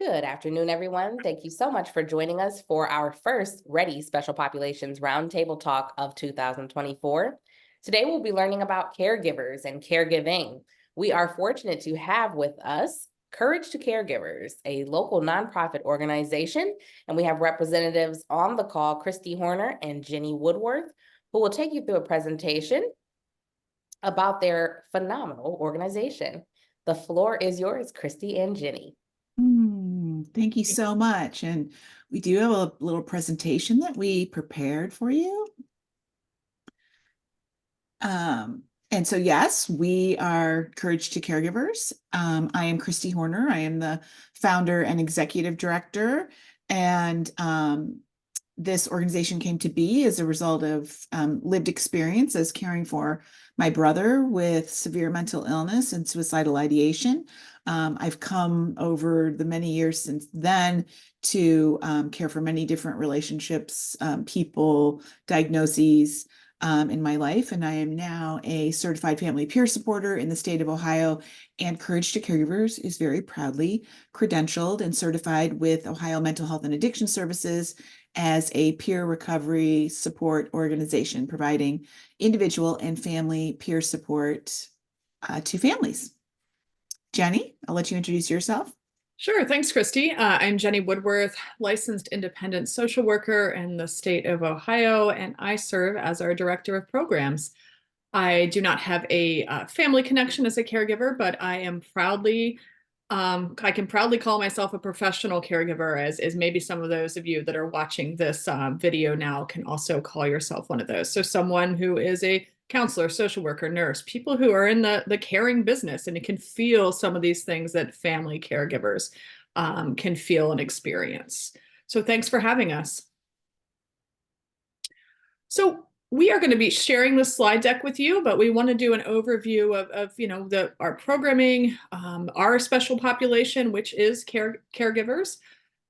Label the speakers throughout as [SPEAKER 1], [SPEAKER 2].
[SPEAKER 1] Good afternoon, everyone. Thank you so much for joining us for our first READI Special Populations Roundtable Talk of 2024. Today, we'll be learning about caregivers and caregiving. We are fortunate to have with us Courage to Caregivers, a local nonprofit organization, and we have representatives on the call, Christy Horner and Jenny Woodworth, who will take you through a presentation about their phenomenal organization. The floor is yours, Christy and Jenny.
[SPEAKER 2] Thank you so much. And we do have a little presentation that we prepared for you. And so, yes, we are Courage to Caregivers. I am Christy Horner. I am the founder and executive director. And this organization came to be as a result of lived experience as caring for my brother with severe mental illness and suicidal ideation. I've come over the many years since then to care for many different relationships, people, diagnoses in my life. And I am now a certified family peer supporter in the state of Ohio, and Courage to Caregivers is very proudly credentialed and certified with Ohio Mental Health and Addiction Services as a peer recovery support organization, providing individual and family peer support to families. Jenny, I'll let you introduce yourself.
[SPEAKER 3] Sure. Thanks, Christy. I'm Jenny Woodworth, licensed independent social worker in the state of Ohio, and I serve as our director of programs. I do not have a family connection as a caregiver, but I am I can proudly call myself a professional caregiver, as maybe some of those of you that are watching this video now can also call yourself one of those. So someone who is a counselor, social worker, nurse, people who are in the caring business, and it can feel some of these things that family caregivers can feel and experience. So thanks for having us. So we are going to be sharing the slide deck with you, but we want to do an overview of our programming, our special population, which is caregivers.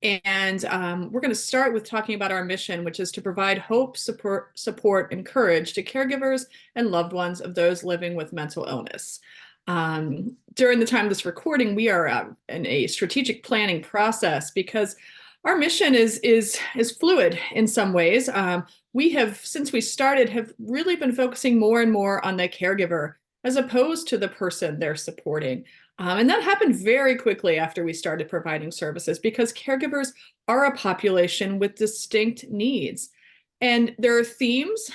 [SPEAKER 3] And we're going to start with talking about our mission, which is to provide hope, support, and courage to caregivers and loved ones of those living with mental illness. During the time of this recording, we are in a strategic planning process because our mission is fluid in some ways. We have, since we started, have really been focusing more and more on the caregiver as opposed to the person they're supporting. And that happened very quickly after we started providing services, because caregivers are a population with distinct needs. And there are themes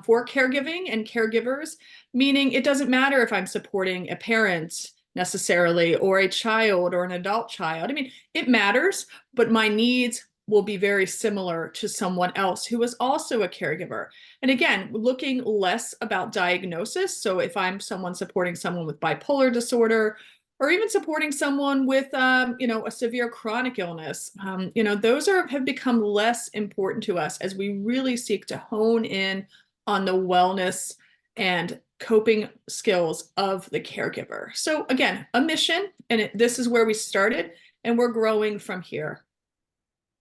[SPEAKER 3] for caregiving and caregivers, meaning it doesn't matter if I'm supporting a parent necessarily, or a child or an adult child. I mean, it matters, but my needs will be very similar to someone else who is also a caregiver. And again, looking less about diagnosis. So if I'm supporting someone with bipolar disorder, or even supporting someone with, a severe chronic illness, those have become less important to us as we really seek to hone in on the wellness and coping skills of the caregiver. So again, a mission, and this is where we started, and we're growing from here.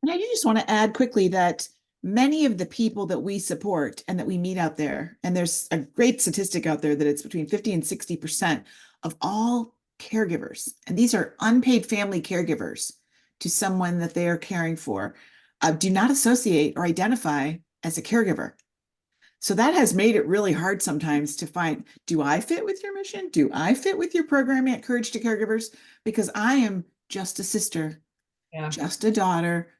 [SPEAKER 2] And I just want to add quickly that many of the people that we support and that we meet out there, and there's a great statistic out there that it's between 50 and 60% of all caregivers, and these are unpaid family caregivers to someone that they are caring for, do not associate or identify as a caregiver. So that has made it really hard sometimes to find, do I fit with your mission? Do I fit with your programming at Courage to Caregivers? Because I am just a sister, just a daughter,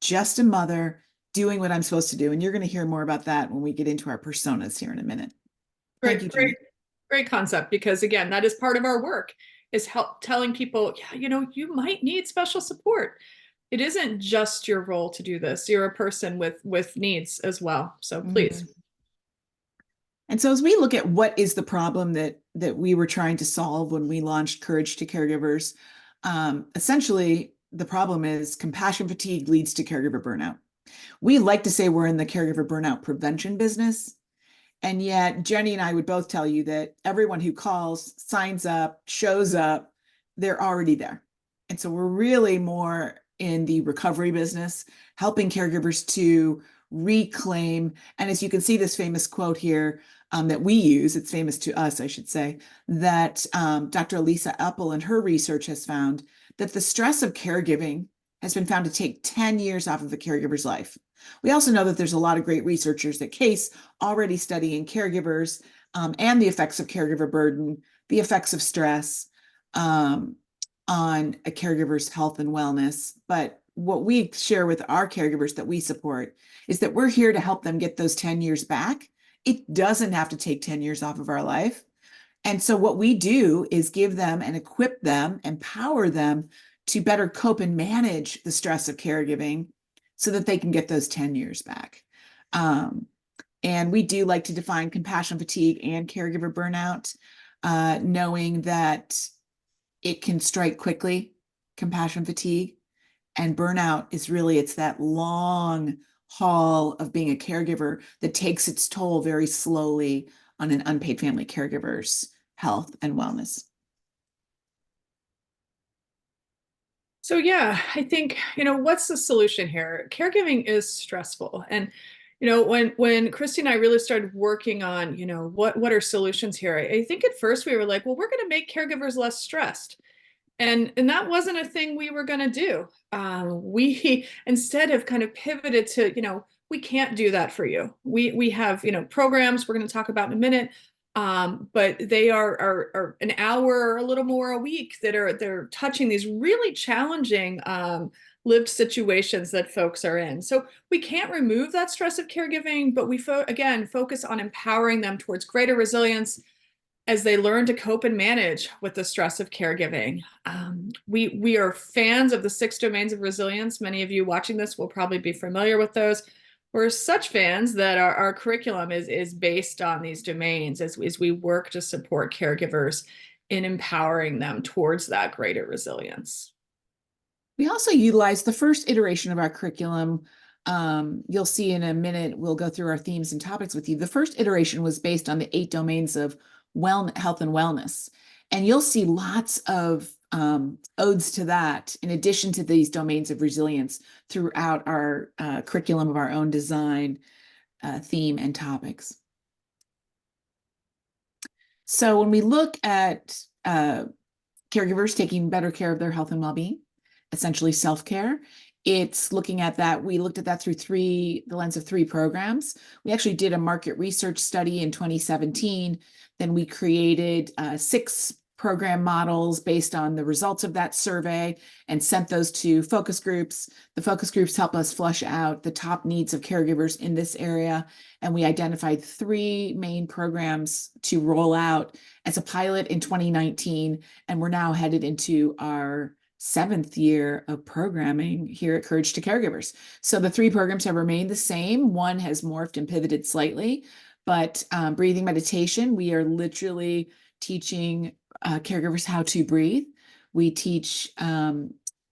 [SPEAKER 2] just a mother, doing what I'm supposed to do. And you're going to hear more about that when we get into our personas here in a minute.
[SPEAKER 3] Great concept, because again, that is part of our work, is telling people, you might need special support. It isn't just your role to do this. You're a person with needs as well. So please.
[SPEAKER 2] And so as we look at what is the problem that we were trying to solve when we launched Courage to Caregivers, essentially the problem is compassion fatigue leads to caregiver burnout. We like to say we're in the caregiver burnout prevention business. And yet Jenny and I would both tell you that everyone who calls, signs up, shows up, they're already there. And so we're really more in the recovery business, helping caregivers to reclaim. And as you can see this famous quote here, that we use, it's famous to us, I should say, that Dr. Elisa Eppel and her research has found that the stress of caregiving has been found to take 10 years off of a caregiver's life. We also know that there's a lot of great researchers at CASE already studying caregivers and the effects of caregiver burden, the effects of stress on a caregiver's health and wellness. But what we share with our caregivers that we support is that we're here to help them get those 10 years back. It doesn't have to take 10 years off of our life. And so what we do is give them and equip them, empower them to better cope and manage the stress of caregiving so that they can get those 10 years back. And we do like to define compassion fatigue and caregiver burnout, knowing that it can strike quickly, compassion fatigue, and burnout is really, it's that long haul of being a caregiver that takes its toll very slowly on an unpaid family caregiver's health and wellness.
[SPEAKER 3] So yeah, I think, what's the solution here? Caregiving is stressful. And, when Christy and I really started working on, what are solutions here? I think at first we were like, well, we're going to make caregivers less stressed. And that wasn't a thing we were going to do. We instead have kind of pivoted to, we can't do that for you. We have, programs we're going to talk about in a minute. But they are an hour or a little more a week that they're touching these really challenging lived situations that folks are in. So we can't remove that stress of caregiving, but we again focus on empowering them towards greater resilience as they learn to cope and manage with the stress of caregiving. We are fans of the 6 domains of resilience. Many of you watching this will probably be familiar with those. We're such fans that our curriculum is based on these domains as we work to support caregivers in empowering them towards that greater resilience.
[SPEAKER 2] We also utilize the first iteration of our curriculum. You'll see in a minute, we'll go through our themes and topics with you. The first iteration was based on the 8 domains of health and wellness. And you'll see lots of odes to that, in addition to these domains of resilience throughout our curriculum of our own design, theme, and topics. So when we look at caregivers taking better care of their health and well-being, essentially self-care, it's looking at that. We looked at that through the lens of 3 programs. We actually did a market research study in 2017. Then we created 6 program models based on the results of that survey and sent those to focus groups. The focus groups help us flush out the top needs of caregivers in this area. And we identified 3 main programs to roll out as a pilot in 2019. And we're now headed into our 7th year of programming here at Courage to Caregivers. So the 3 programs have remained the same. One has morphed and pivoted slightly, but breathing meditation, we are literally teaching caregivers how to breathe. We teach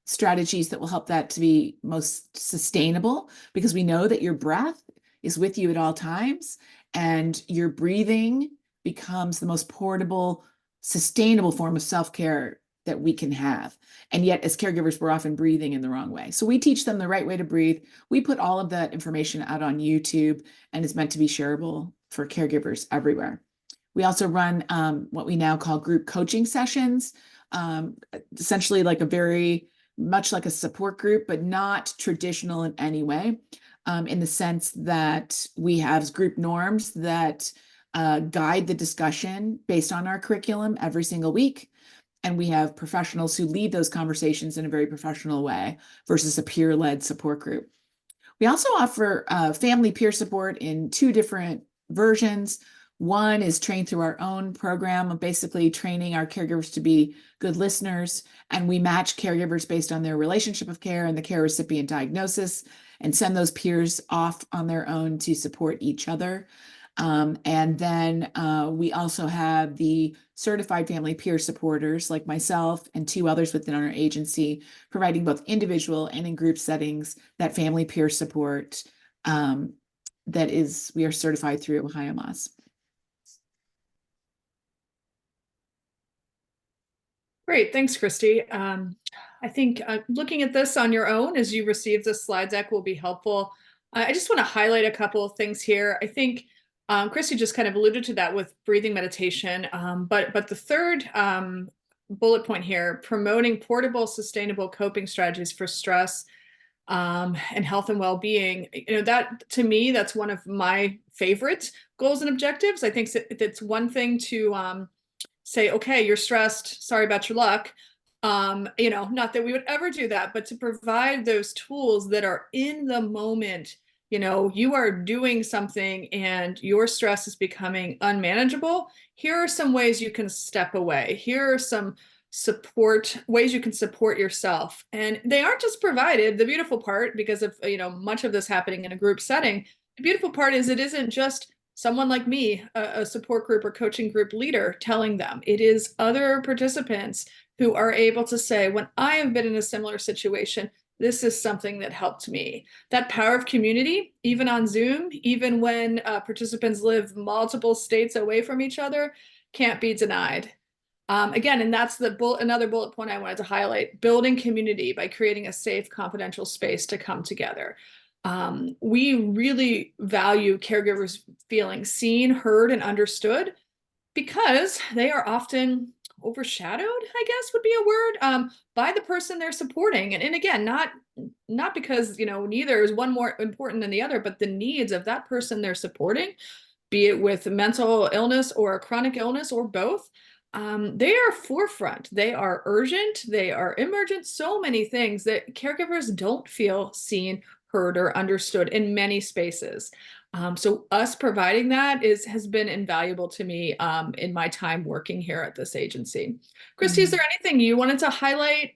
[SPEAKER 2] strategies that will help that to be most sustainable, because we know that your breath is with you at all times, and your breathing becomes the most portable, sustainable form of self-care that we can have. And yet, as caregivers, we're often breathing in the wrong way. So we teach them the right way to breathe. We put all of that information out on YouTube, and it's meant to be shareable for caregivers everywhere. We also run what we now call group coaching sessions, essentially like very much like a support group, but not traditional in any way, in the sense that we have group norms that guide the discussion based on our curriculum every single week. And we have professionals who lead those conversations in a very professional way versus a peer-led support group. We also offer family peer support in 2 different versions. One is trained through our own program of basically training our caregivers to be good listeners. And we match caregivers based on their relationship of care and the care recipient diagnosis, and send those peers off on their own to support each other. And then we also have the certified family peer supporters like myself and 2 others within our agency, providing both individual and in group settings that family peer support we are certified through Ohio Moss.
[SPEAKER 3] Great, thanks, Christy. I think looking at this on your own as you receive this slide deck will be helpful. I just want to highlight a couple of things here. I think Christy just kind of alluded to that with breathing meditation. But the third bullet point here, promoting portable, sustainable coping strategies for stress and health and well-being. That to me, that's one of my favorite goals and objectives. I think it's one thing to say, okay, you're stressed, sorry about your luck. Not that we would ever do that, but to provide those tools that are in the moment. You are doing something and your stress is becoming unmanageable. Here are some ways you can step away. Here are some ways you can support yourself. And they aren't just provided. The beautiful part, because of much of this happening in a group setting, the beautiful part is it isn't just someone like me, a support group or coaching group leader, telling them. It is other participants who are able to say, when I have been in a similar situation, this is something that helped me. That power of community, even on Zoom, even when participants live multiple states away from each other, can't be denied. Again, and that's another bullet point I wanted to highlight, building community by creating a safe, confidential space to come together. We really value caregivers feeling seen, heard, and understood because they are often overshadowed, I guess would be a word, by the person they're supporting. And again, not because, neither is one more important than the other, but the needs of that person they're supporting, be it with mental illness or a chronic illness or both, they are forefront. They are urgent. They are emergent. So many things that caregivers don't feel seen, heard, or understood in many spaces. So us providing that has been invaluable to me in my time working here at this agency. Christy, is there anything you wanted to highlight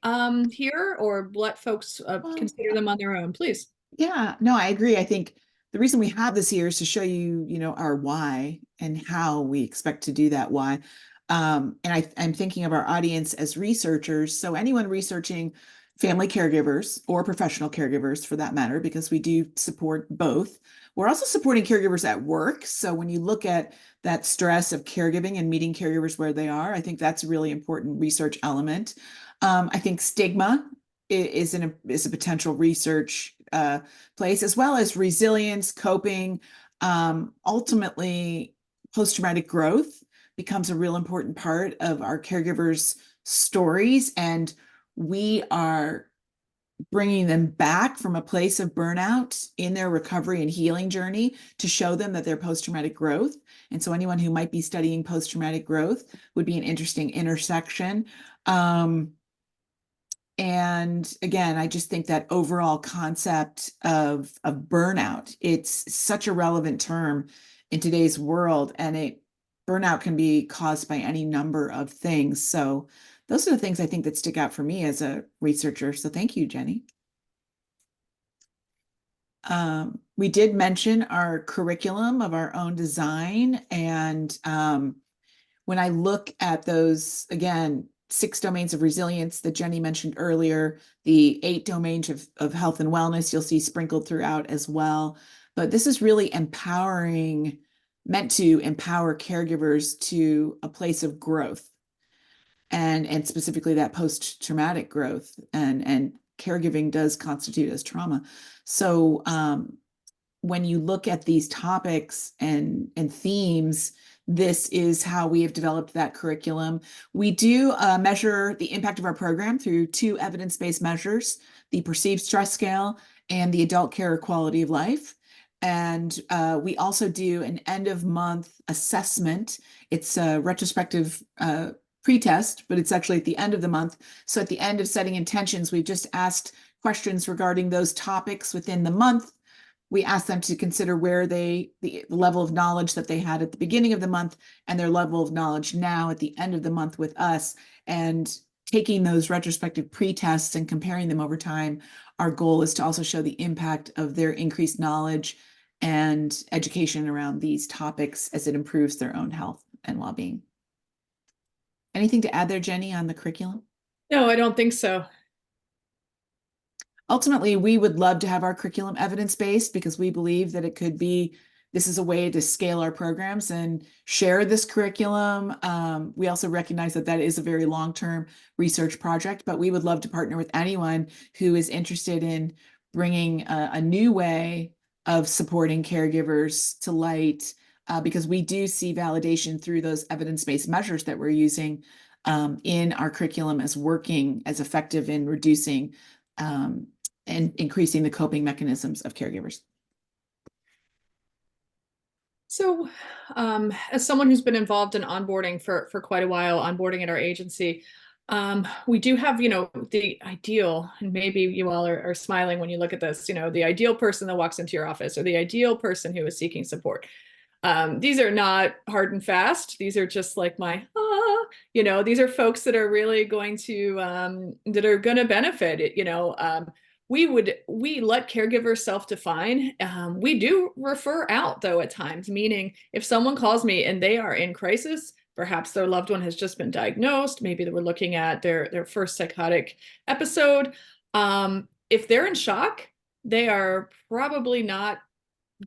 [SPEAKER 3] here, or let folks consider them on their own, please?
[SPEAKER 2] Yeah, no, I agree. I think the reason we have this here is to show you, our why and how we expect to do that why. And I'm thinking of our audience as researchers. So anyone researching family caregivers or professional caregivers for that matter, because we do support both. We're also supporting caregivers at work. So when you look at that stress of caregiving and meeting caregivers where they are, I think that's a really important research element. I think stigma is a potential research place, as well as resilience, coping. Ultimately, post-traumatic growth becomes a real important part of our caregivers' stories, and we are bringing them back from a place of burnout in their recovery and healing journey to show them that they're post-traumatic growth. And so anyone who might be studying post-traumatic growth would be an interesting intersection. And again, I just think that overall concept of burnout, it's such a relevant term in today's world, and burnout can be caused by any number of things. So those are the things I think that stick out for me as a researcher. So thank you, Jenny. We did mention our curriculum of our own design. And when I look at those, again, 6 domains of resilience that Jenny mentioned earlier, the 8 domains of health and wellness, you'll see sprinkled throughout as well. But this is really meant to empower caregivers to a place of growth, and specifically that post-traumatic growth, and caregiving does constitute as trauma. So when you look at these topics and themes, this is how we have developed that curriculum. We do measure the impact of our program through 2 evidence-based measures, the perceived stress scale and the adult care quality of life. And we also do an end-of-month assessment. It's a retrospective pretest, but it's actually at the end of the month. So at the end of setting intentions, we've just asked questions regarding those topics within the month. We asked them to consider where the level of knowledge that they had at the beginning of the month and their level of knowledge now at the end of the month with us, and taking those retrospective pretests and comparing them over time. Our goal is to also show the impact of their increased knowledge and education around these topics as it improves their own health and well-being. Anything to add there, Jenny, on the curriculum?
[SPEAKER 3] No, I don't think so.
[SPEAKER 2] Ultimately, we would love to have our curriculum evidence-based, because we believe that this is a way to scale our programs and share this curriculum. We also recognize that is a very long-term research project, but we would love to partner with anyone who is interested in bringing a new way of supporting caregivers to light because we do see validation through those evidence-based measures that we're using in our curriculum as working as effective in reducing and increasing the coping mechanisms of caregivers.
[SPEAKER 3] So, as someone who's been involved in onboarding for quite a while, onboarding at our agency, we do have, the ideal, and maybe you all are smiling when you look at this, the ideal person that walks into your office or the ideal person who is seeking support. These are not hard and fast. These are just like these are folks that are really going to, that are going to benefit it, we let caregivers self-define. We do refer out though at times, meaning if someone calls me and they are in crisis, perhaps their loved one has just been diagnosed, maybe they were looking at their first psychotic episode. If they're in shock, they are probably not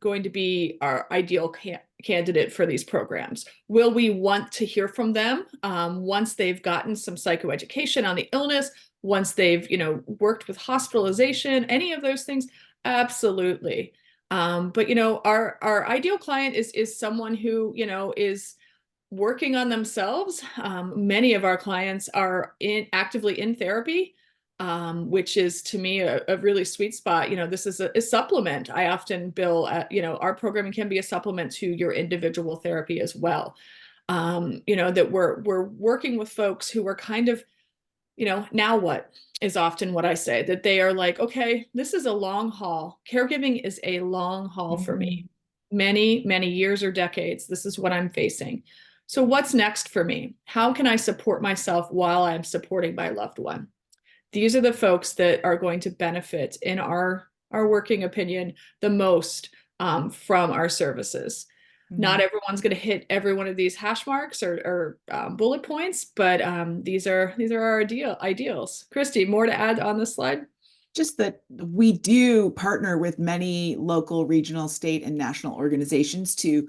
[SPEAKER 3] going to be our ideal candidate for these programs. Will we want to hear from them once they've gotten some psychoeducation on the illness? Once they've, worked with hospitalization, any of those things, absolutely. But our ideal client is someone who, is working on themselves. Many of our clients are actively in therapy, which is to me a really sweet spot. This is a supplement. I often bill at, our programming can be a supplement to your individual therapy as well. That we're working with folks who are kind of, now what is often what I say, that they are like, okay, this is a long haul. Caregiving is a long haul for me. Many, many years or decades. This is what I'm facing. So what's next for me? How can I support myself while I'm supporting my loved one? These are the folks that are going to benefit, in our working opinion, the most from our services. Not everyone's going to hit every one of these hash marks or bullet points, but these are our ideals. Christy, more to add on this slide?
[SPEAKER 2] Just that we do partner with many local, regional, state, and national organizations to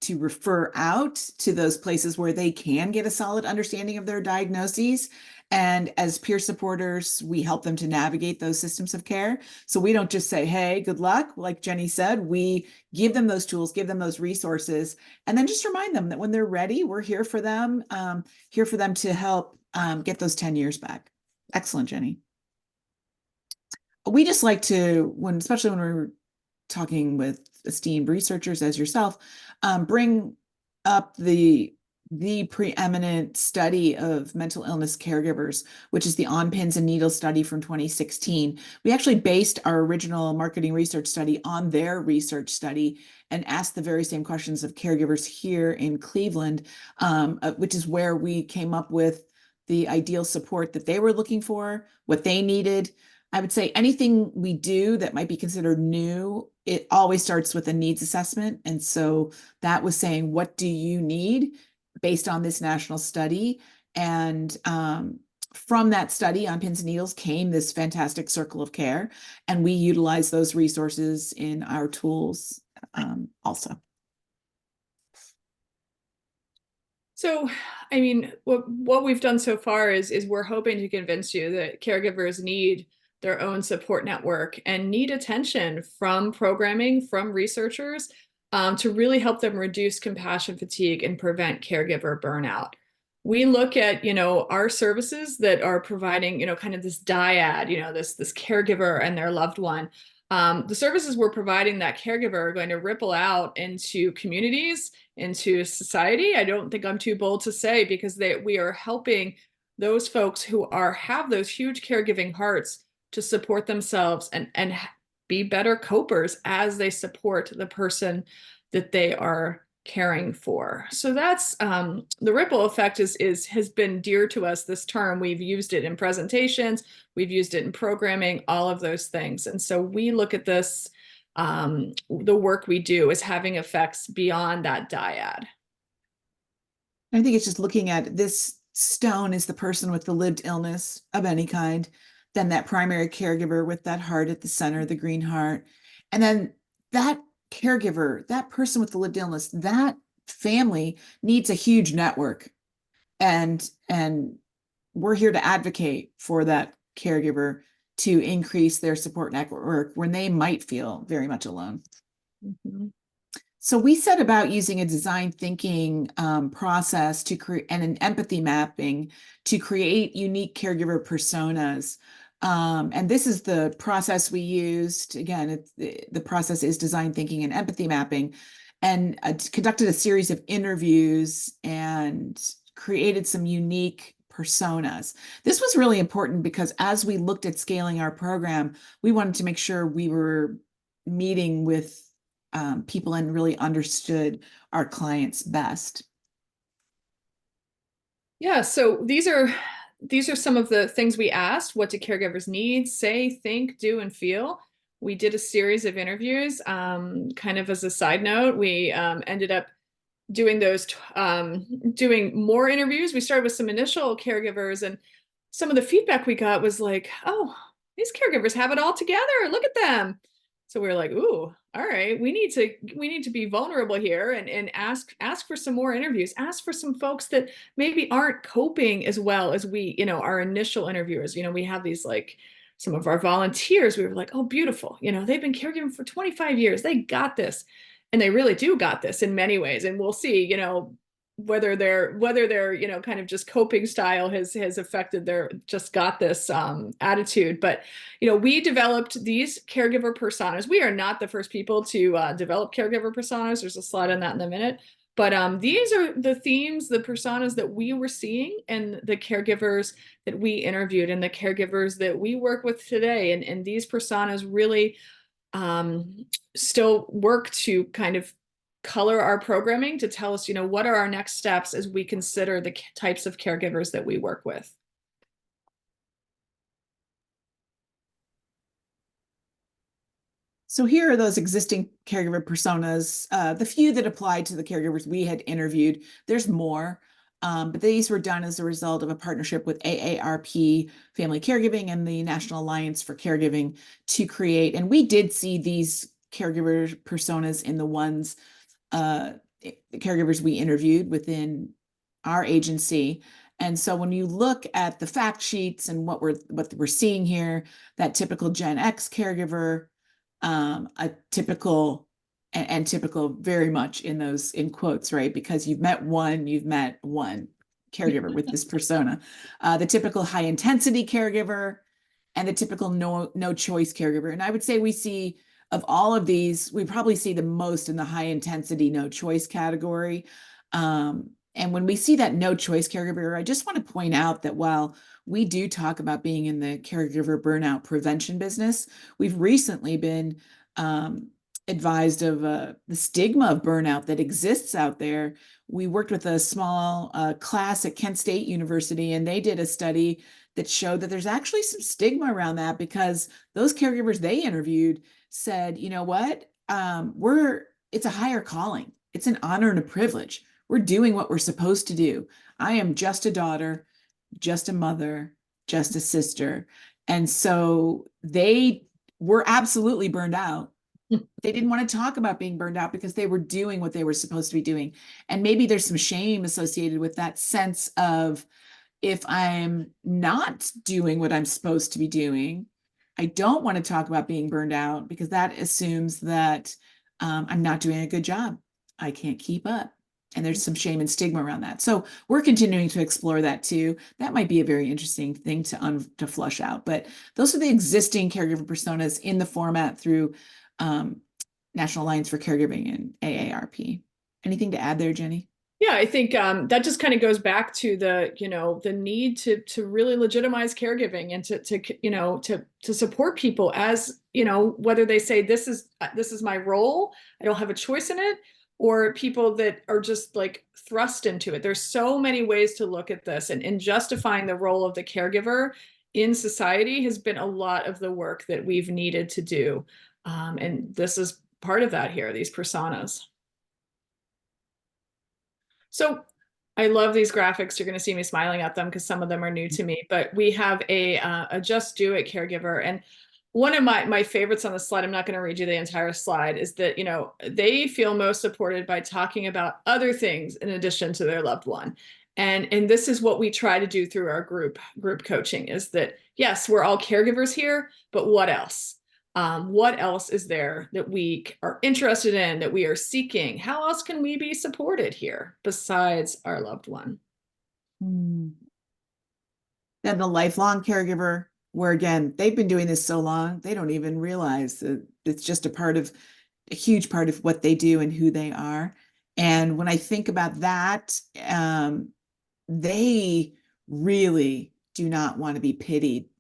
[SPEAKER 2] refer out to those places where they can get a solid understanding of their diagnoses. And as peer supporters, we help them to navigate those systems of care. So we don't just say, hey, good luck. Like Jenny said, we give them those tools, give them those resources, and then just remind them that when they're ready, we're here for them to help get those 10 years back. Excellent, Jenny. We just like to, especially when we're talking with esteemed researchers as yourself, bring up the preeminent study of mental illness caregivers, which is the On Pins and Needles study from 2016. We actually based our original marketing research study on their research study and asked the very same questions of caregivers here in Cleveland, which is where we came up with the ideal support that they were looking for, what they needed. I would say anything we do that might be considered new, it always starts with a needs assessment. And so that was saying, what do you need based on this national study? And from that study on Pins and Needles came this fantastic circle of care. And we utilize those resources in our tools also.
[SPEAKER 3] So, I mean, what we've done so far is we're hoping to convince you that caregivers need their own support network and need attention from programming, from researchers, to really help them reduce compassion fatigue and prevent caregiver burnout. We look at, our services that are providing, kind of this dyad, this caregiver and their loved one. The services we're providing that caregiver are going to ripple out into communities, into society. I don't think I'm too bold to say, because we are helping those folks who have those huge caregiving hearts to support themselves and be better copers as they support the person that they are caring for. So that's the ripple effect has been dear to us this term. We've used it in presentations, we've used it in programming, all of those things. And so we look at this, the work we do as having effects beyond that dyad.
[SPEAKER 2] I think it's just looking at this stone is the person with the lived illness of any kind, then that primary caregiver with that heart at the center, the green heart, and then that caregiver, that person with the lived illness, that family needs a huge network. And we're here to advocate for that caregiver to increase their support network when they might feel very much alone. So we set about using a design thinking process to create and an empathy mapping to create unique caregiver personas. And this is the process we used. Again, the process is design thinking and empathy mapping, and conducted a series of interviews and created some unique personas. This was really important because as we looked at scaling our program, we wanted to make sure we were meeting with people and really understood our clients best.
[SPEAKER 3] Yeah, so these are some of the things we asked. What do caregivers need, say, think, do, and feel? We did a series of interviews. Kind of as a side note, we ended up doing doing more interviews. We started with some initial caregivers, and some of the feedback we got was like, oh, these caregivers have it all together. Look at them. So we were like, ooh, all right, we need to be vulnerable here and ask for some more interviews, ask for some folks that maybe aren't coping as well as we, our initial interviewers. We have these, like, some of our volunteers, we were like, oh, beautiful, they've been caregiving for 25 years, they got this. And they really do got this in many ways. And we'll see, whether their kind of just coping style has affected their just got this attitude. But we developed these caregiver personas. We are not the first people to develop caregiver personas. There's a slide on that in a minute. But these are the themes, the personas that we were seeing, and the caregivers that we interviewed, and the caregivers that we work with today. And these personas really still work to kind of color our programming to tell us, what are our next steps as we consider the types of caregivers that we work with.
[SPEAKER 2] So here are those existing caregiver personas, the few that applied to the caregivers we had interviewed. There's more, but these were done as a result of a partnership with AARP Family Caregiving and the National Alliance for Caregiving to create. And we did see these caregiver personas in the ones, the caregivers we interviewed within our agency. And so when you look at the fact sheets and what we're seeing here, that typical Gen X caregiver, a typical and typical very much in those in quotes, right? Because you've met one caregiver with this persona. The typical high intensity caregiver and the typical no choice caregiver. And I would say we see of all of these, we probably see the most in the high intensity no choice category. And when we see that no choice caregiver, I just want to point out that while we do talk about being in the caregiver burnout prevention business, we've recently been advised of the stigma of burnout that exists out there. We worked with a small class at Kent State University, and they did a study that showed that there's actually some stigma around that, because those caregivers they interviewed said, you know what, it's a higher calling. It's an honor and a privilege. We're doing what we're supposed to do. I am just a daughter, just a mother, just a sister. And so they were absolutely burned out. They didn't want to talk about being burned out because they were doing what they were supposed to be doing. And maybe there's some shame associated with that sense of, if I'm not doing what I'm supposed to be doing, I don't want to talk about being burned out, because that assumes that I'm not doing a good job. I can't keep up. And there's some shame and stigma around that. So we're continuing to explore that too. That might be a very interesting thing to flush out. But those are the existing caregiver personas in the format through National Alliance for Caregiving and AARP. Anything to add there, Jenny?
[SPEAKER 3] Yeah, I think that just kind of goes back to the need to really legitimize caregiving, and to support people as, whether they say this is my role, I don't have a choice in it, or people that are just like thrust into it. There's so many ways to look at this, and justifying the role of the caregiver in society has been a lot of the work that we've needed to do. And this is part of that here, these personas. So I love these graphics. You're going to see me smiling at them because some of them are new to me, but we have a Just Do It caregiver. And one of my favorites on the slide, I'm not going to read you the entire slide, is that, they feel most supported by talking about other things in addition to their loved one. And this is what we try to do through our group coaching, is that, yes, we're all caregivers here, but what else? What else is there that we are interested in, that we are seeking? How else can we be supported here besides our loved one?
[SPEAKER 2] Then the lifelong caregiver, where again, they've been doing this so long, they don't even realize that it's just a huge part of what they do and who they are. And when I think about that, they really do not want to be pitied.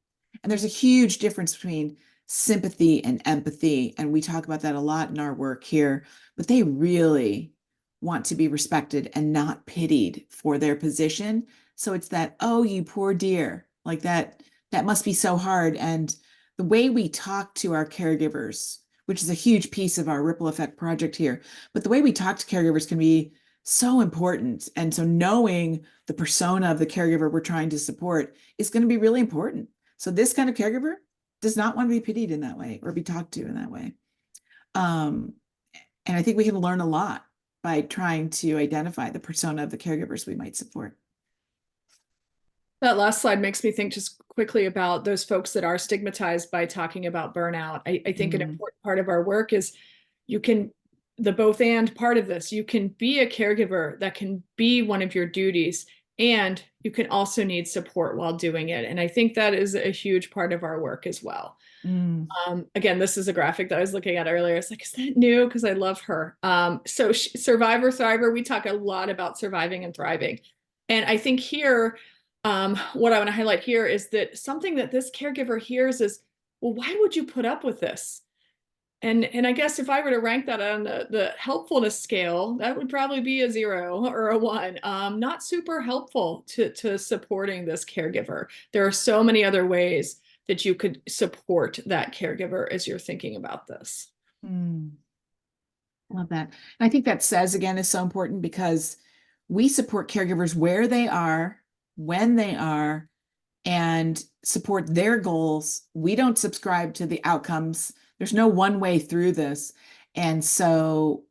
[SPEAKER 2] And there's a huge difference between sympathy and empathy. And we talk about that a lot in our work here, but they really want to be respected and not pitied for their position. So it's that, oh, you poor dear, like that must be so hard. And the way we talk to our caregivers, which is a huge piece of our ripple effect project here, but the way we talk to caregivers can be so important. And so knowing the persona of the caregiver we're trying to support is going to be really important. So this kind of caregiver does not want to be pitied in that way or be talked to in that way. And I think we can learn a lot by trying to identify the persona of the caregivers we might support.
[SPEAKER 3] That last slide makes me think just quickly about those folks that are stigmatized by talking about burnout. I think an important part of our work is you can, the both and part of this, you can be a caregiver, that can be one of your duties, and you can also need support while doing it. And I think that is a huge part of our work as well. Again, this is a graphic that I was looking at earlier. It's like, is that new? Because I love her. So Survivor, Thriver, we talk a lot about surviving and thriving. And I think here, what I want to highlight here is that something that this caregiver hears is, well, why would you put up with this? And I guess if I were to rank that on the helpfulness scale, that would probably be a 0 or a 1. Not super helpful to supporting this caregiver. There are so many other ways that you could support that caregiver as you're thinking about this.
[SPEAKER 2] Love that. And I think that says again is so important because we support caregivers where they are, when they are, and support their goals. We don't subscribe to the outcomes. There's no one way through this. And so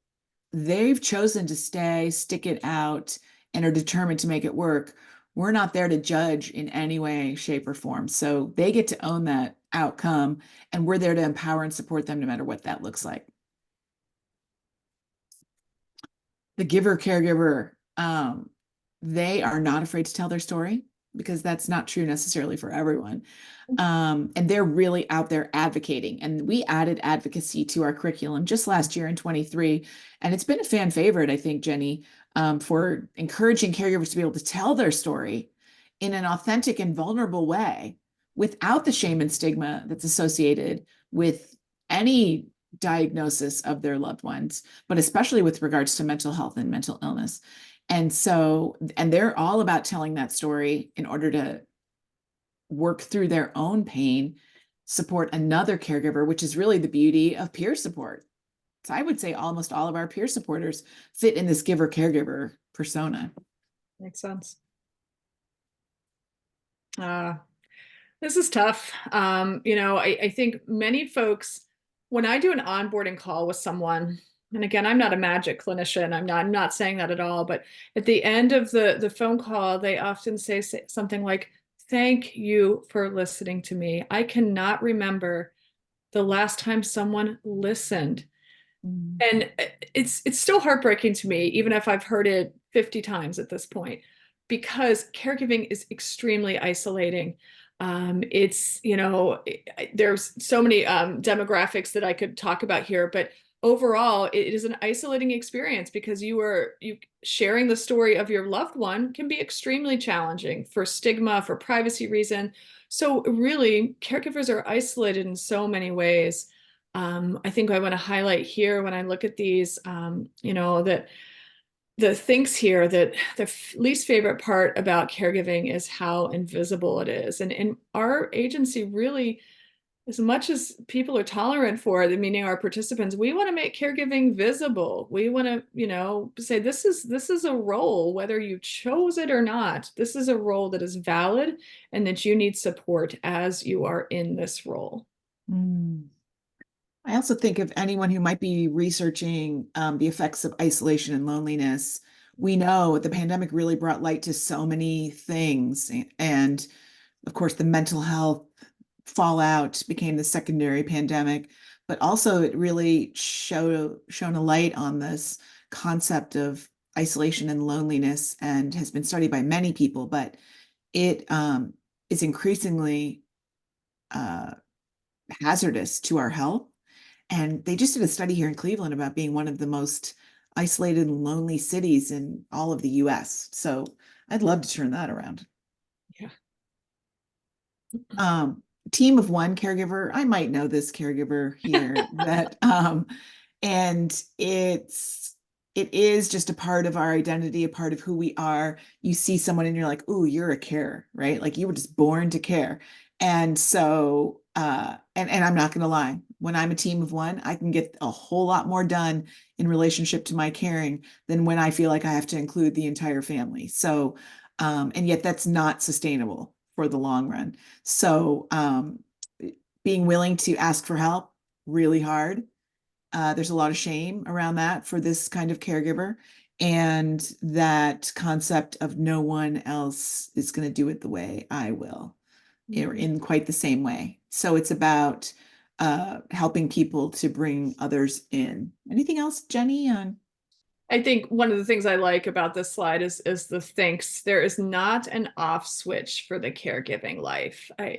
[SPEAKER 2] they've chosen to stay, stick it out, and are determined to make it work. We're not there to judge in any way, shape, or form. So they get to own that outcome, and we're there to empower and support them no matter what that looks like. The giver caregiver, they are not afraid to tell their story because that's not true necessarily for everyone. And they're really out there advocating. And we added advocacy to our curriculum just last year in 23. And it's been a fan favorite, I think, Jenny, for encouraging caregivers to be able to tell their story in an authentic and vulnerable way without the shame and stigma that's associated with any diagnosis of their loved ones, but especially with regards to mental health and mental illness. And so, and they're all about telling that story in order to work through their own pain, support another caregiver, which is really the beauty of peer support. So I would say almost all of our peer supporters fit in this giver caregiver persona.
[SPEAKER 3] Makes sense. This is tough. I think many folks, when I do an onboarding call with someone, and again, I'm not a magic clinician, I'm not saying that at all, but at the end of the phone call, they often say something like, thank you for listening to me. I cannot remember the last time someone listened. And it's still heartbreaking to me, even if I've heard it 50 times at this point, because caregiving is extremely isolating. There's so many demographics that I could talk about here, but overall, it is an isolating experience because you sharing the story of your loved one can be extremely challenging for stigma, for privacy reason. So really, caregivers are isolated in so many ways. I think I want to highlight here when I look at these, that the things here that the least favorite part about caregiving is how invisible it is. And our agency really, as much as people are tolerant for it, meaning our participants, we want to make caregiving visible. We want to, say this is a role, whether you chose it or not. This is a role that is valid and that you need support as you are in this role.
[SPEAKER 2] I also think of anyone who might be researching the effects of isolation and loneliness. We know the pandemic really brought light to so many things. And of course, the mental health fallout became the secondary pandemic, but also it really shone a light on this concept of isolation and loneliness, and has been studied by many people, but it is increasingly hazardous to our health. And they just did a study here in Cleveland about being one of the most isolated and lonely cities in all of the US. So I'd love to turn that around.
[SPEAKER 3] Yeah.
[SPEAKER 2] Team of one caregiver. I might know this caregiver here that and it is just a part of our identity, a part of who we are. You see someone and you're like, "Ooh, you're a carer," right? Like you were just born to care. And so and I'm not gonna lie, when I'm a team of one, I can get a whole lot more done in relationship to my caring than when I feel like I have to include the entire family. So and yet that's not sustainable for the long run. So being willing to ask for help, really hard. There's a lot of shame around that for this kind of caregiver. And that concept of no one else is going to do it the way I will, or in quite the same way. So it's about helping people to bring others in. Anything else, Jenny, on?
[SPEAKER 3] I think one of the things I like about this slide is the thanks. There is not an off switch for the caregiving life. I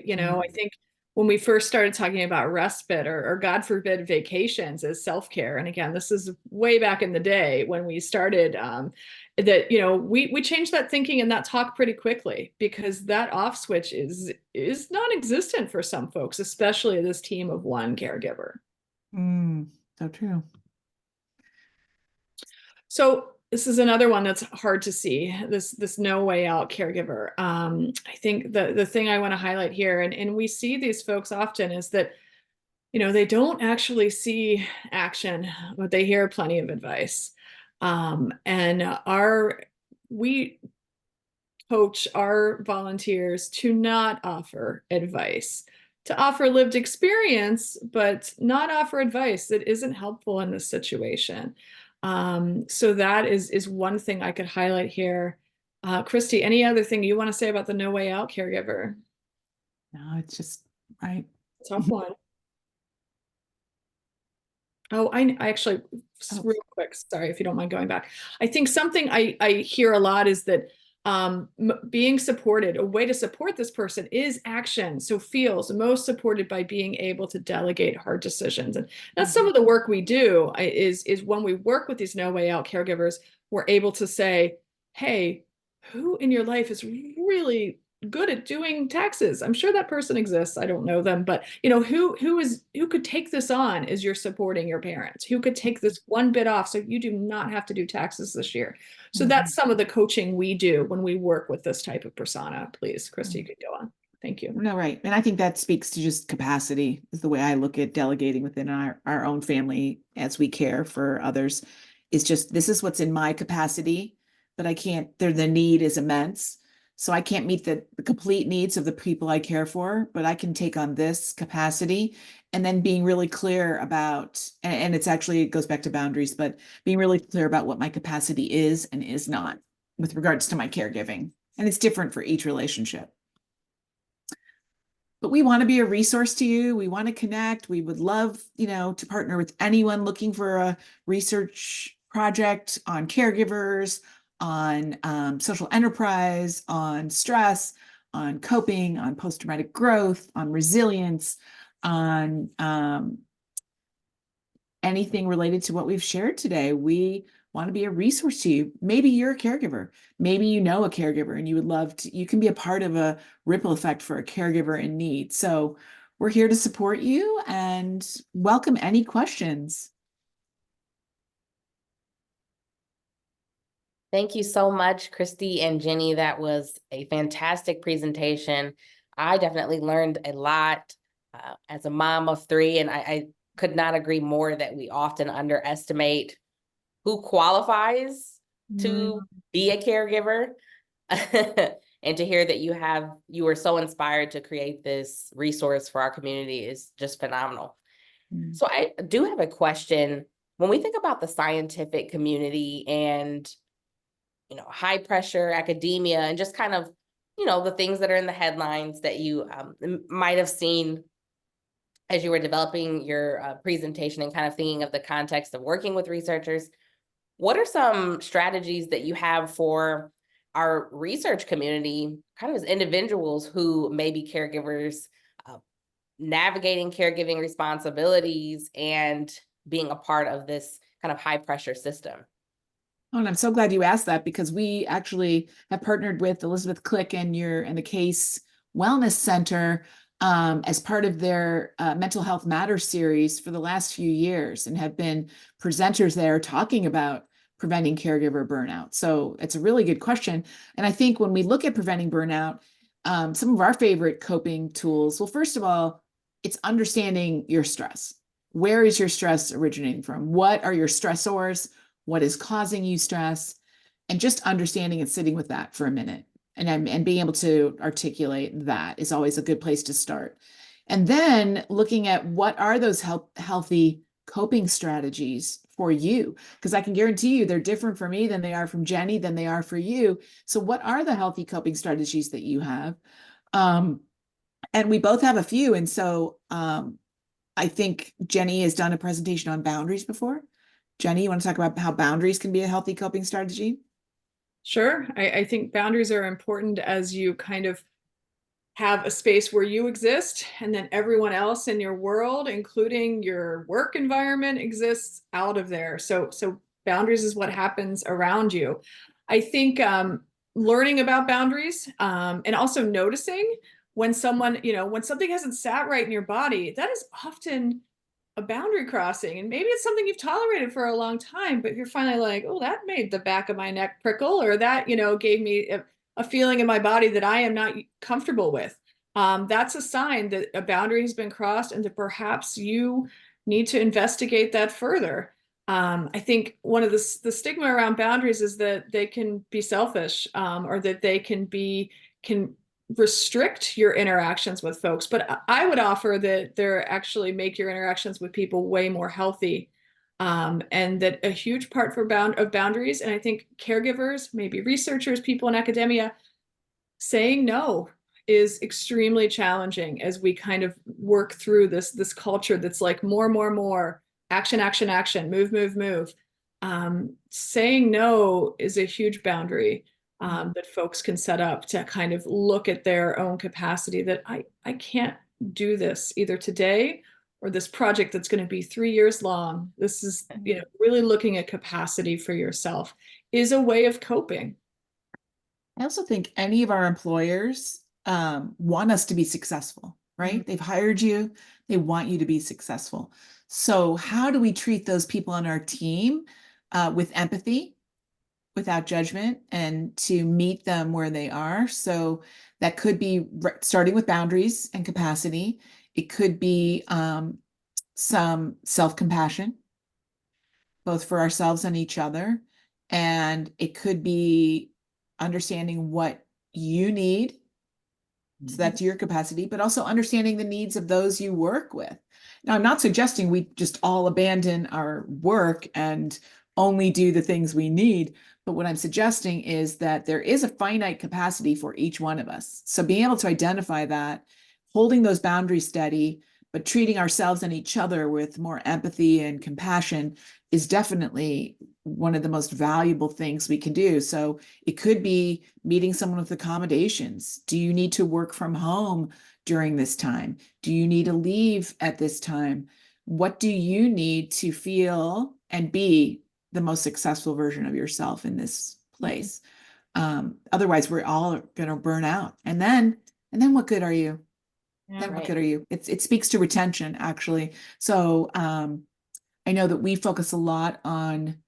[SPEAKER 3] think when we first started talking about respite or God forbid vacations as self-care, and again, this is way back in the day when we started, that we changed that thinking and that talk pretty quickly, because that off switch is non-existent for some folks, especially this team of one caregiver.
[SPEAKER 2] So true.
[SPEAKER 3] So this is another one that's hard to see, this no way out caregiver. I think the thing I want to highlight here, and we see these folks often, is that they don't actually see action, but they hear plenty of advice. We coach our volunteers to not offer advice, to offer lived experience, but not offer advice that isn't helpful in this situation. So that is one thing I could highlight here. Christy, any other thing you want to say about the no way out caregiver?
[SPEAKER 2] No, it's just right.
[SPEAKER 3] Tough one. Oh, I actually, real quick, sorry if you don't mind going back. I think something I hear a lot is that being supported, a way to support this person is action. So feels most supported by being able to delegate hard decisions. And that's some of the work we do, is when we work with these no way out caregivers, we're able to say, hey, who in your life is really good at doing taxes? I'm sure that person exists. I don't know them, but who could take this on as you're supporting your parents? Who could take this one bit off so you do not have to do taxes this year? So that's some of the coaching we do when we work with this type of persona. Please, Christy, you could go on. Thank you.
[SPEAKER 2] No, right. And I think that speaks to just capacity, is the way I look at delegating within our own family as we care for others. Is just, this is what's in my capacity, but I can't, the need is immense. So I can't meet the complete needs of the people I care for, but I can take on this capacity, and then being really clear about, and it goes back to boundaries, but being really clear about what my capacity is and is not with regards to my caregiving. And it's different for each relationship. But we want to be a resource to you. We want to connect. We would love, to partner with anyone looking for a research project on caregivers, on social enterprise, on stress, on coping, on post-traumatic growth, on resilience, on anything related to what we've shared today. We want to be a resource to you. Maybe you're a caregiver. Maybe you know a caregiver and you would love to, you can be a part of a ripple effect for a caregiver in need. So we're here to support you and welcome any questions.
[SPEAKER 1] Thank you so much, Christy and Jenny. That was a fantastic presentation. I definitely learned a lot as a mom of 3, and I could not agree more that we often underestimate who qualifies to be a caregiver. And to hear that you were so inspired to create this resource for our community is just phenomenal. So I do have a question. When we think about the scientific community and high pressure academia and just kind of the things that are in the headlines that you might have seen as you were developing your presentation and kind of thinking of the context of working with researchers. What are some strategies that you have for our research community, kind of as individuals who may be caregivers, navigating caregiving responsibilities and being a part of this kind of high pressure system?
[SPEAKER 2] Oh, and I'm so glad you asked that, because we actually have partnered with Elizabeth Click and the Case Wellness Center as part of their Mental Health Matters series for the last few years, and have been presenters there talking about preventing caregiver burnout. So it's a really good question. And I think when we look at preventing burnout, some of our favorite coping tools, well, first of all, it's understanding your stress. Where is your stress originating from? What are your stressors? What is causing you stress? And just understanding and sitting with that for a minute, and being able to articulate that is always a good place to start. And then looking at what are those healthy coping strategies for you, because I can guarantee you they're different for me than they are from Jenny, than they are for you. So what are the healthy coping strategies that you have? And we both have a few. And so I think Jenny has done a presentation on boundaries before. Jenny, you want to talk about how boundaries can be a healthy coping strategy?
[SPEAKER 3] Sure. I think boundaries are important as you kind of have a space where you exist, and then everyone else in your world, including your work environment, exists out of there. So boundaries is what happens around you. I think learning about boundaries and also noticing when someone, when something hasn't sat right in your body, that is often a boundary crossing. And maybe it's something you've tolerated for a long time, but you're finally like, oh, that made the back of my neck prickle, or that, gave me a feeling in my body that I am not comfortable with. That's a sign that a boundary has been crossed, and that perhaps you need to investigate that further. I think one of the stigma around boundaries is that they can be selfish, or that they can restrict your interactions with folks. But I would offer that they're actually make your interactions with people way more healthy. And that a huge part of boundaries, and I think caregivers, maybe researchers, people in academia, saying no is extremely challenging as we kind of work through this culture that's like more, action, action, action, move. Saying no is a huge boundary that folks can set up to kind of look at their own capacity, that I can't do this either today, or this project that's going to be 3 years long. This is, really looking at capacity for yourself is a way of coping.
[SPEAKER 2] I also think any of our employers want us to be successful, right?
[SPEAKER 3] Mhm.
[SPEAKER 2] They've hired you, they want you to be successful. So how do we treat those people on our team with empathy, without judgment, and to meet them where they are? So that could be starting with boundaries and capacity. It could be some self-compassion, both for ourselves and each other. And it could be understanding what you need. So that's your capacity, but also understanding the needs of those you work with. Now, I'm not suggesting we just all abandon our work and only do the things we need. But what I'm suggesting is that there is a finite capacity for each one of us. So being able to identify that, holding those boundaries steady, but treating ourselves and each other with more empathy and compassion is definitely one of the most valuable things we can do. So it could be meeting someone with accommodations. Do you need to work from home during this time? Do you need to leave at this time? What do you need to feel and be the most successful version of yourself in this place? Otherwise, we're all going to burn out. And then what good are you? Then what good are you? It speaks to retention, actually. So I know that we focus a lot on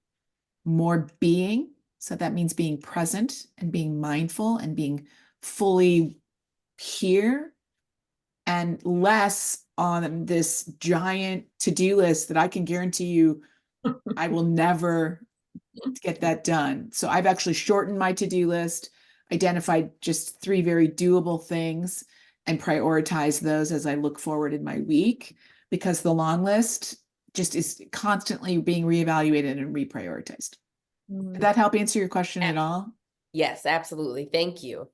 [SPEAKER 2] more being. So that means being present and being mindful and being fully here, and less on this giant to-do list that I can guarantee you I will never get that done. So I've actually shortened my to-do list, identified just 3 very doable things, and prioritize those as I look forward in my week, because the long list just is constantly being reevaluated and reprioritized. Did that help answer your question at all?
[SPEAKER 1] Yes, absolutely. Thank you.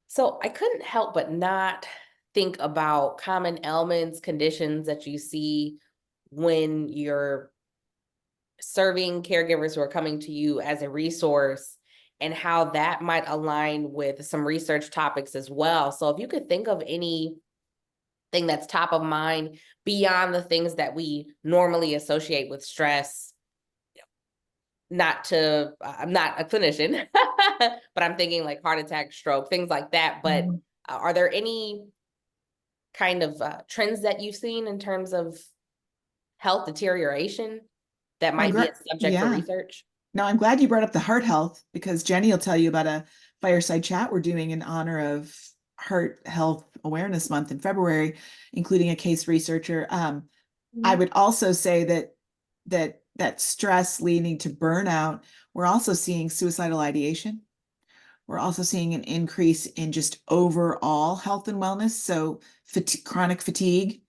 [SPEAKER 1] So I couldn't help but not think about common ailments, conditions that you see when you're serving caregivers who are coming to you as a resource, and how that might align with some research topics as well. So if you could think of anything that's top of mind beyond the things that we normally associate with stress. I'm not a clinician, but I'm thinking like heart attack, stroke, things like that. But are there any kind of trends that you've seen in terms of health deterioration that might be a subject for
[SPEAKER 2] Yeah.
[SPEAKER 1] research?
[SPEAKER 2] No, I'm glad you brought up the heart health, because Jenny will tell you about a fireside chat we're doing in honor of Heart Health Awareness Month in February, including a case researcher. I would also say that stress leading to burnout, we're also seeing suicidal ideation. We're also seeing an increase in just overall health and wellness, so chronic fatigue.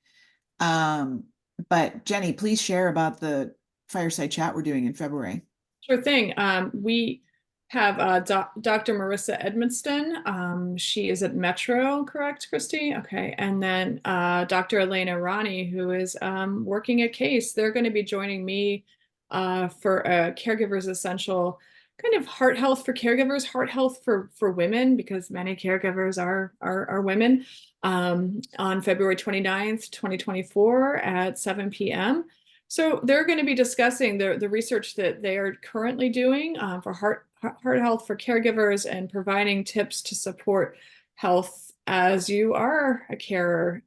[SPEAKER 2] But Jenny, please share about the fireside chat we're doing in February.
[SPEAKER 3] Sure thing. We have Dr. Marissa Edmonston. She is at Metro, correct, Christy? Okay. And then Dr. Elena Rani, who is working a case. They're going to be joining me for a Caregivers Essential kind of heart health for caregivers, heart health for women, because many caregivers are women, on February 29th, 2024 at 7 p.m. So they're going to be discussing the research that they are currently doing for heart health for caregivers, and providing tips to support health as you are a carer.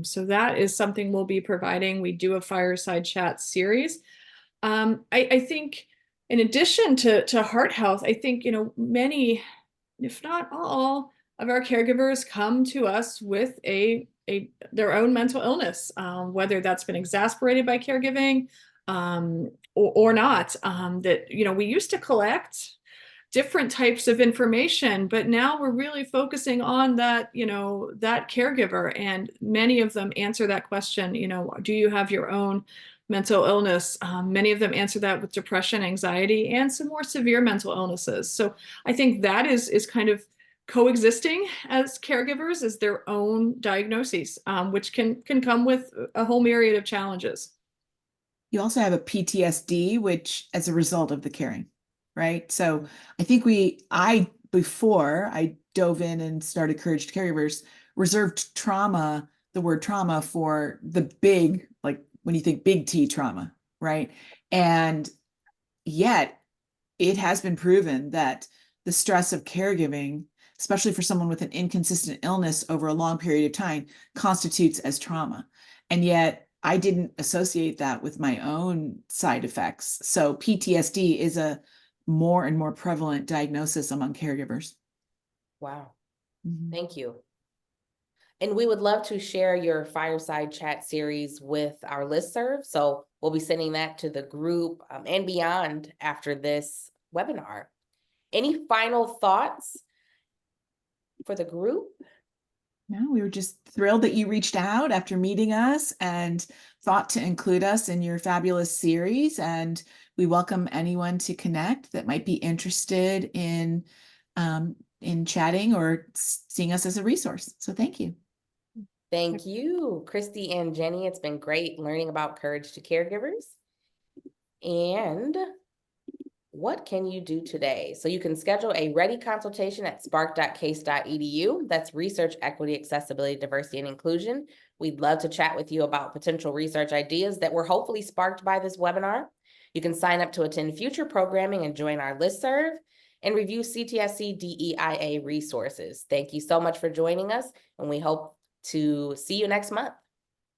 [SPEAKER 3] So that is something we'll be providing. We do a fireside chat series. I think in addition to heart health, I think, many, if not all, of our caregivers come to us with their own mental illness, whether that's been exacerbated by caregiving or not. That, we used to collect different types of information, but now we're really focusing on that, that caregiver, and many of them answer that question, do you have your own mental illness? Many of them answer that with depression, anxiety, and some more severe mental illnesses. So I think that is kind of coexisting as caregivers as their own diagnoses, which can come with a whole myriad of challenges.
[SPEAKER 2] You also have a PTSD, which as a result of the caring, right? So I think before I dove in and started Courage to Caregivers, reserved trauma, the word trauma, for the big, like when you think big T trauma, right? And yet it has been proven that the stress of caregiving, especially for someone with an inconsistent illness over a long period of time, constitutes as trauma. And yet I didn't associate that with my own side effects. So PTSD is a more and more prevalent diagnosis among caregivers.
[SPEAKER 1] Wow. Thank you. And we would love to share your fireside chat series with our listserv. So we'll be sending that to the group and beyond after this webinar. Any final thoughts for the group?
[SPEAKER 2] No, we were just thrilled that you reached out after meeting us and thought to include us in your fabulous series. And we welcome anyone to connect that might be interested in chatting or seeing us as a resource. So thank you.
[SPEAKER 1] Thank you, Christy and Jenny. It's been great learning about Courage to Caregivers. And what can you do today? So you can schedule a READI consultation at spark.case.edu. That's research, equity, accessibility, diversity, and inclusion. We'd love to chat with you about potential research ideas that were hopefully sparked by this webinar. You can sign up to attend future programming and join our listserv and review CTSC DEIA resources. Thank you so much for joining us, and we hope to see you next month.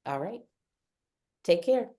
[SPEAKER 1] All right. Take care.